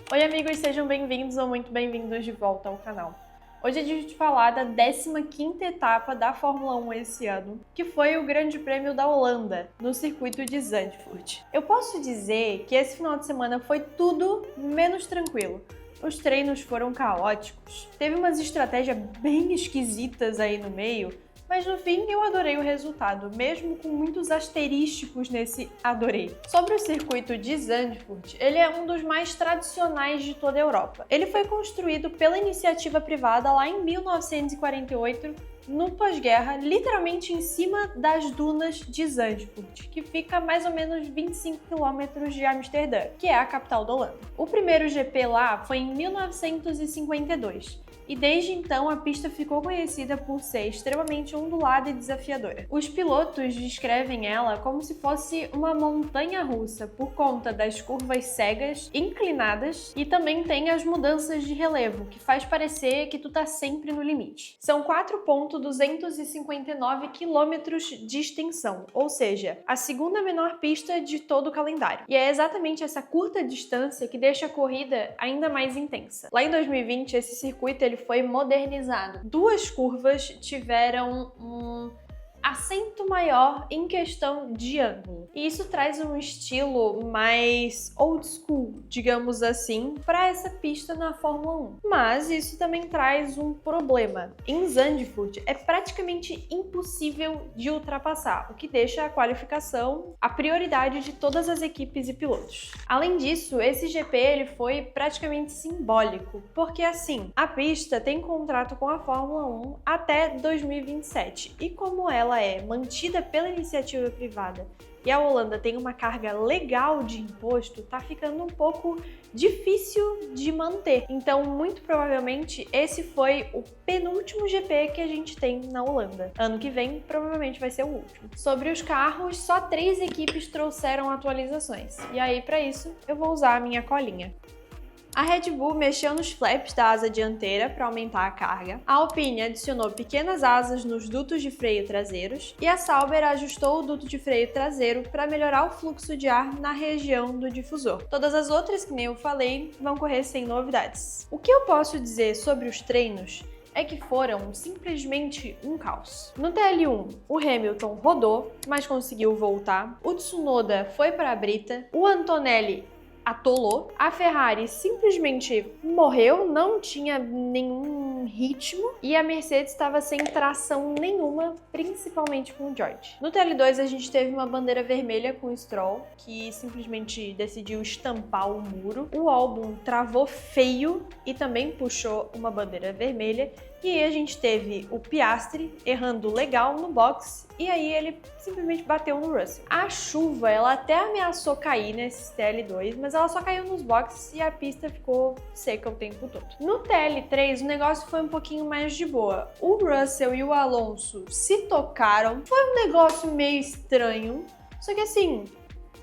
Oi amigos, sejam bem-vindos ou muito bem-vindos de volta ao canal. Hoje é dia de falar da 15ª etapa da Fórmula 1 esse ano, que foi o Grande Prêmio da Holanda, no circuito de Zandvoort. Eu posso dizer que esse final de semana foi tudo menos tranquilo. Os treinos foram caóticos, teve umas estratégias bem esquisitas aí no meio, mas no fim eu adorei o resultado, mesmo com muitos asterísticos nesse adorei. Sobre o circuito de Zandvoort, ele é um dos mais tradicionais de toda a Europa. Ele foi construído pela iniciativa privada lá em 1948, no pós-guerra, literalmente em cima das dunas de Zandvoort, que fica a mais ou menos 25 km de Amsterdã, que é a capital da Holanda. O primeiro GP lá foi em 1952. E desde então a pista ficou conhecida por ser extremamente ondulada e desafiadora. Os pilotos descrevem ela como se fosse uma montanha-russa por conta das curvas cegas, inclinadas, e também tem as mudanças de relevo, que faz parecer que tu tá sempre no limite. São 4,259 km de extensão, ou seja, a segunda menor pista de todo o calendário. E é exatamente essa curta distância que deixa a corrida ainda mais intensa. Lá em 2020, esse circuito ele foi modernizado. Duas curvas tiveram um acento maior em questão de ângulo. E isso traz um estilo mais old school, digamos assim, para essa pista na Fórmula 1. Mas isso também traz um problema. Em Zandvoort é praticamente impossível de ultrapassar, o que deixa a qualificação a prioridade de todas as equipes e pilotos. Além disso, esse GP ele foi praticamente simbólico, porque assim, a pista tem contrato com a Fórmula 1 até 2027, e como ela é mantida pela iniciativa privada e a Holanda tem uma carga legal de imposto, tá ficando um pouco difícil de manter. Então, muito provavelmente, esse foi o penúltimo GP que a gente tem na Holanda. Ano que vem, provavelmente vai ser o último. Sobre os carros, só 3 equipes trouxeram atualizações. E aí, para isso, eu vou usar a minha colinha. A Red Bull mexeu nos flaps da asa dianteira para aumentar a carga, a Alpine adicionou pequenas asas nos dutos de freio traseiros e a Sauber ajustou o duto de freio traseiro para melhorar o fluxo de ar na região do difusor. Todas as outras, que nem eu falei, vão correr sem novidades. O que eu posso dizer sobre os treinos é que foram simplesmente um caos. No TL1, o Hamilton rodou, mas conseguiu voltar, o Tsunoda foi para a brita, o Antonelli atolou, a Ferrari simplesmente morreu, não tinha nenhum ritmo e a Mercedes estava sem tração nenhuma, principalmente com o George. No TL2 a gente teve uma bandeira vermelha com o Stroll, que simplesmente decidiu estampar o muro. O Albon travou feio e também puxou uma bandeira vermelha. E aí a gente teve o Piastri errando legal no box e aí ele simplesmente bateu no Russell. A chuva, ela até ameaçou cair nesse TL2, mas ela só caiu nos boxes e a pista ficou seca o tempo todo. No TL3, o negócio foi um pouquinho mais de boa. O Russell e o Alonso se tocaram, foi um negócio meio estranho, só que assim,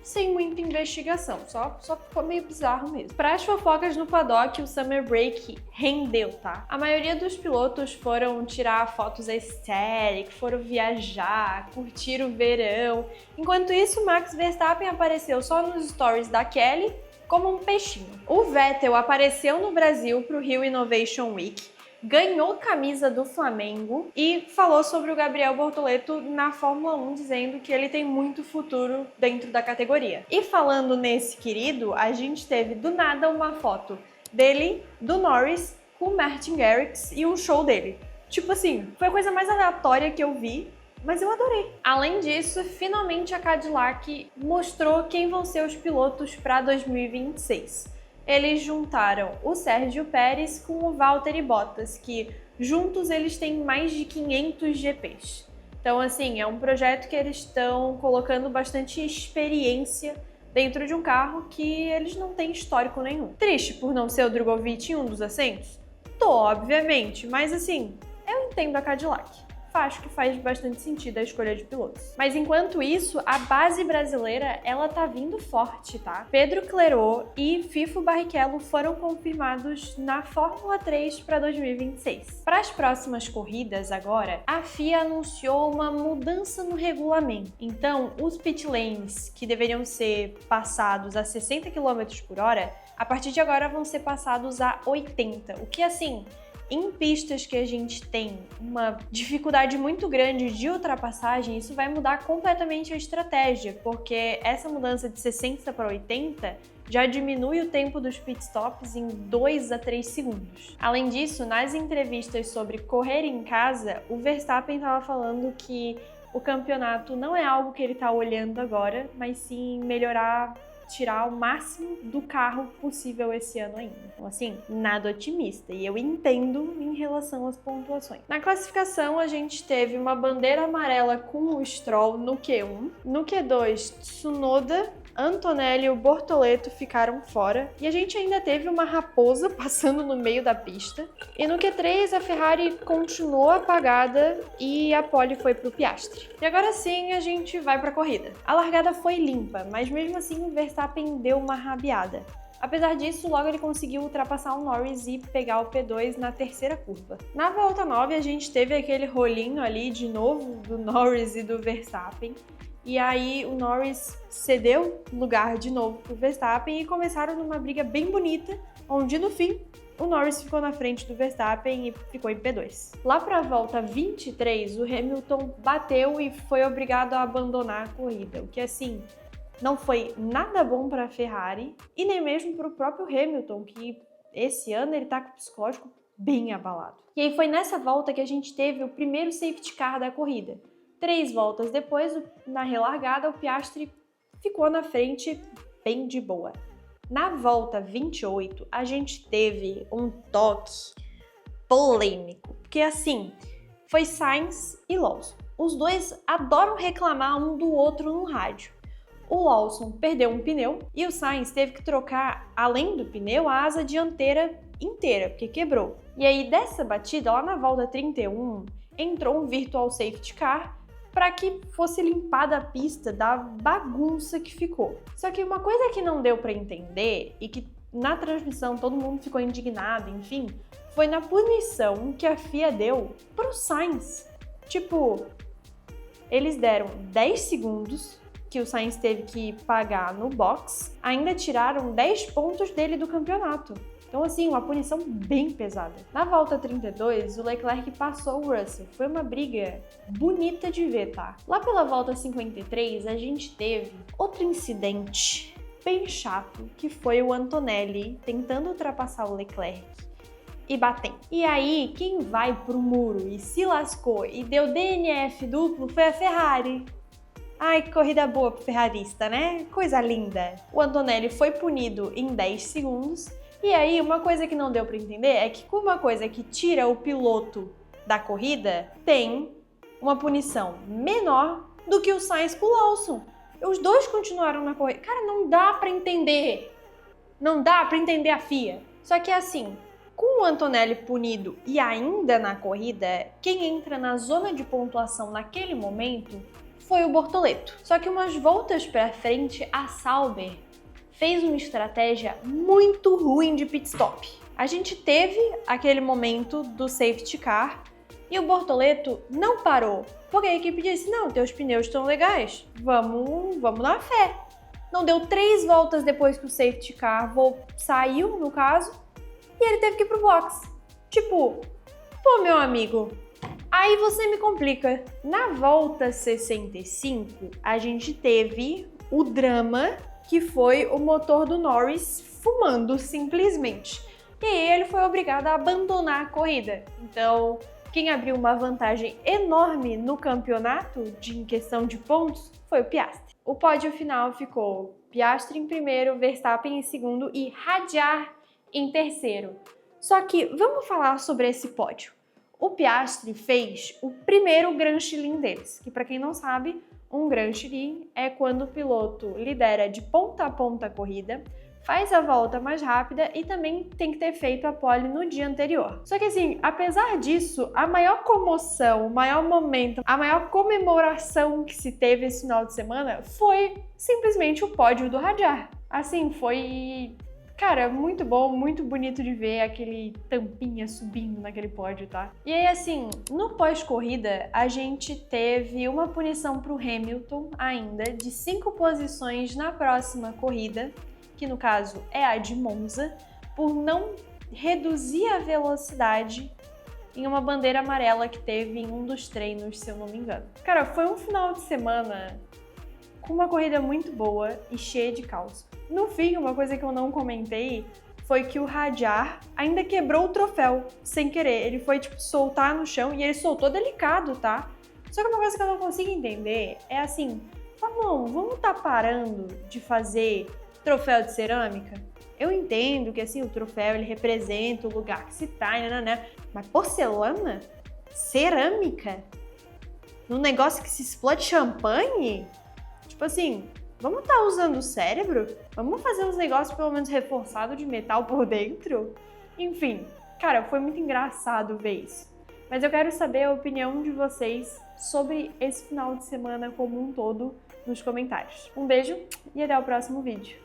sem muita investigação, só ficou meio bizarro mesmo. Para as fofocas no paddock, o Summer Break rendeu, tá? A maioria dos pilotos foram tirar fotos aesthetic, foram viajar, curtir o verão. Enquanto isso, Max Verstappen apareceu só nos stories da Kelly como um peixinho. O Vettel apareceu no Brasil para o Rio Innovation Week, ganhou camisa do Flamengo e falou sobre o Gabriel Bortoleto na Fórmula 1, dizendo que ele tem muito futuro dentro da categoria. E falando nesse querido, a gente teve do nada uma foto dele, do Norris, com o Martin Garrix e um show dele. Tipo assim, foi a coisa mais aleatória que eu vi, mas eu adorei. Além disso, finalmente a Cadillac mostrou quem vão ser os pilotos para 2026. Eles juntaram o Sérgio Pérez com o Valtteri Bottas, que juntos eles têm mais de 500 GPs. Então, assim, é um projeto que eles estão colocando bastante experiência dentro de um carro que eles não têm histórico nenhum. Triste por não ser o Drogovic em um dos assentos? Tô, obviamente, mas assim, eu entendo a Cadillac. Acho que faz bastante sentido a escolha de pilotos. Mas enquanto isso, a base brasileira, ela tá vindo forte, tá? Pedro Clerot e Fifo Barrichello foram confirmados na Fórmula 3 para 2026. Para as próximas corridas agora, a FIA anunciou uma mudança no regulamento. Então, os pit lanes, que deveriam ser passados a 60 km por hora, a partir de agora vão ser passados a 80, o que assim, em pistas que a gente tem uma dificuldade muito grande de ultrapassagem, isso vai mudar completamente a estratégia, porque essa mudança de 60 para 80 já diminui o tempo dos pitstops em 2 a 3 segundos. Além disso, nas entrevistas sobre correr em casa, o Verstappen estava falando que o campeonato não é algo que ele está olhando agora, mas sim melhorar, tirar o máximo do carro possível esse ano ainda. Então, assim, nada otimista. E eu entendo em relação às pontuações. Na classificação, a gente teve uma bandeira amarela com o Stroll no Q1. No Q2, Tsunoda, Antonelli e o Bortoleto ficaram fora. E a gente ainda teve uma raposa passando no meio da pista. E no Q3, a Ferrari continuou apagada e a pole foi pro Piastri. E agora sim, a gente vai pra corrida. A largada foi limpa, mas mesmo assim o Verstappen deu uma rabiada. Apesar disso, logo ele conseguiu ultrapassar o Norris e pegar o P2 na terceira curva. Na volta 9, a gente teve aquele rolinho ali de novo do Norris e do Verstappen. E aí o Norris cedeu lugar de novo pro Verstappen e começaram numa briga bem bonita, onde no fim o Norris ficou na frente do Verstappen e ficou em P2. Lá para a volta 23, o Hamilton bateu e foi obrigado a abandonar a corrida, o que assim não foi nada bom para a Ferrari e nem mesmo para o próprio Hamilton, que esse ano ele tá com o psicológico bem abalado. E aí foi nessa volta que a gente teve o primeiro safety car da corrida. 3 voltas depois, na relargada, o Piastri ficou na frente bem de boa. Na volta 28, a gente teve um toque polêmico, porque assim, foi Sainz e Lawson. Os dois adoram reclamar um do outro no rádio. O Lawson perdeu um pneu e o Sainz teve que trocar, além do pneu, a asa dianteira inteira, porque quebrou. E aí, dessa batida, lá na volta 31, entrou um virtual safety car para que fosse limpada a pista da bagunça que ficou. Só que uma coisa que não deu para entender e que na transmissão todo mundo ficou indignado, enfim, foi na punição que a FIA deu pro Sainz. Tipo, eles deram 10 segundos que o Sainz teve que pagar no box, ainda tiraram 10 pontos dele do campeonato. Então, assim, uma punição bem pesada. Na volta 32, o Leclerc passou o Russell. Foi uma briga bonita de ver, tá? Lá pela volta 53, a gente teve outro incidente bem chato, que foi o Antonelli tentando ultrapassar o Leclerc e batendo. E aí, quem vai pro muro e se lascou e deu DNF duplo foi a Ferrari. Ai, que corrida boa pro ferrarista, né? Coisa linda. O Antonelli foi punido em 10 segundos. E aí, uma coisa que não deu para entender é que com uma coisa que tira o piloto da corrida, tem uma punição menor do que o Sainz com o Lawson. Os dois continuaram na corrida. Cara, não dá para entender. Não dá para entender a FIA. Só que assim, com o Antonelli punido e ainda na corrida, quem entra na zona de pontuação naquele momento foi o Bortoleto. Só que umas voltas para frente, a Sauber fez uma estratégia muito ruim de pit stop. A gente teve aquele momento do safety car e o Bortoleto não parou, porque a equipe disse, não, teus pneus estão legais, vamos dar fé. Não deu 3 voltas depois que o safety car saiu, no caso, e ele teve que ir pro box. Tipo, pô, meu amigo, aí você me complica. Na volta 65, a gente teve o drama que foi o motor do Norris fumando, simplesmente. E aí ele foi obrigado a abandonar a corrida. Então, quem abriu uma vantagem enorme no campeonato, em questão de pontos, foi o Piastri. O pódio final ficou Piastri em primeiro, Verstappen em segundo e Hadjar em terceiro. Só que, vamos falar sobre esse pódio. O Piastri fez o primeiro Grand Chelem deles, que para quem não sabe, um Grand Chelem é quando o piloto lidera de ponta a ponta a corrida, faz a volta mais rápida e também tem que ter feito a pole no dia anterior. Só que assim, apesar disso, a maior comoção, o maior momento, a maior comemoração que se teve esse final de semana foi simplesmente o pódio do Hadjar. Assim, foi... Cara, muito bom, muito bonito de ver aquele tampinha subindo naquele pódio, tá? E aí, assim, no pós-corrida, a gente teve uma punição pro Hamilton ainda, de 5 posições na próxima corrida, que no caso é a de Monza, por não reduzir a velocidade em uma bandeira amarela que teve em um dos treinos, se eu não me engano. Cara, foi um final de semana com uma corrida muito boa e cheia de caos. No fim, uma coisa que eu não comentei foi que o Hadjar ainda quebrou o troféu sem querer. Ele foi, soltar no chão e ele soltou delicado, tá? Só que uma coisa que eu não consigo entender é assim, Fórmula 1, vamos tá parando de fazer troféu de cerâmica? Eu entendo que assim, o troféu ele representa o lugar que se tá, né? Mas porcelana? Cerâmica? Num negócio que se explode champanhe? Tipo assim, vamos tá usando o cérebro? Vamos fazer uns negócios pelo menos reforçados de metal por dentro? Enfim, cara, foi muito engraçado ver isso. Mas eu quero saber a opinião de vocês sobre esse final de semana como um todo nos comentários. Um beijo e até o próximo vídeo.